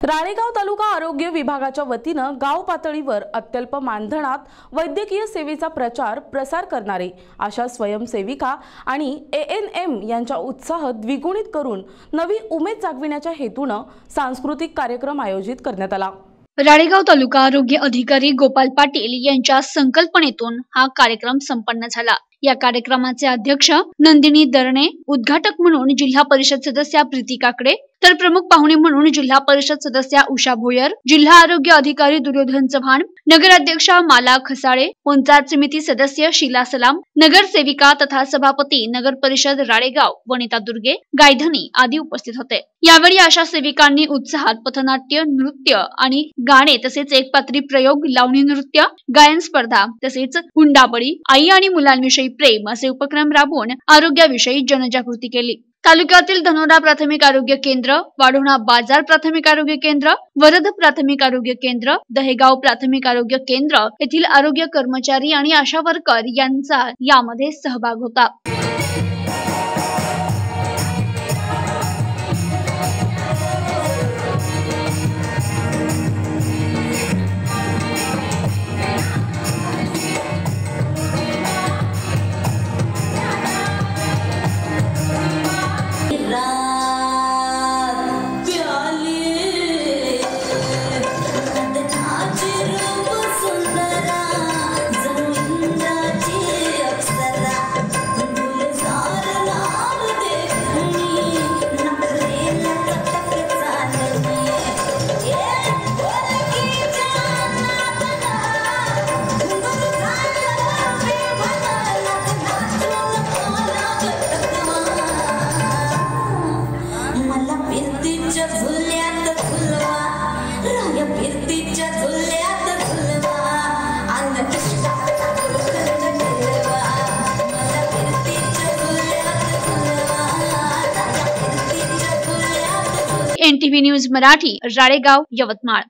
राळेगाव तालुका आरोग्य विभागाच्या वतीनं गाव पातळीवर अत्यल्प मानधनात वैद्यकीय सेवेचा प्रचार प्रसार करणारे आशा स्वयंसेविका आणि ANM यांचा उत्साह द्विगुणित करून नवी उमेद जागविण्याच्या हेतूने सांस्कृतिक कार्यक्रम आयोजित करण्यात आला। राळेगाव तालुका आरोग्य अधिकारी गोपाल पाटील यांच्या संकल्पनेतून हा कार्यक्रम संपन्न झाला। या कार्यक्रमाचे अध्यक्ष नंदिनी दरणे, उद्घाटक म्हणून जिल्हा परिषद सदस्या प्रीती काकडे, तर प्रमुख पाहुणे म्हणून जिल्हा परिषद सदस्या उषा भोयर, जिल्हा आरोग्य अधिकारी दुर्योधन चव्हाण, नगराध्यक्षा माला खसाळे, पंचायत समिती सदस्य शीला सलाम, नगरसेविका तथा सभापती नगर परिषद राळेगाव वनिता दुर्गे, गायधनी आदी उपस्थित होते। यावेळी आशा सेविकांनी उत्साहात पथनाट्य, नृत्य आणि गाणे तसेच एकपात्री प्रयोग, लावणी नृत्य, गायन स्पर्धा तसेच हुंडाबळी, आई आणि मुलांविषयी प्रेम असे उपक्रम राबवून आरोग्याविषयी जनजागृती केली। तालुक्यातील धनोरा प्राथमिक आरोग्य केंद्र, वाढोणा बाजार प्राथमिक आरोग्य केंद्र, वरद प्राथमिक आरोग्य केंद्र, दहेगाव प्राथमिक आरोग्य केंद्र येथील आरोग्य कर्मचारी आणि आशा वर्कर यांचा यामध्ये सहभाग होता। NTV news Marathi, Ralegaon, Yavatmal.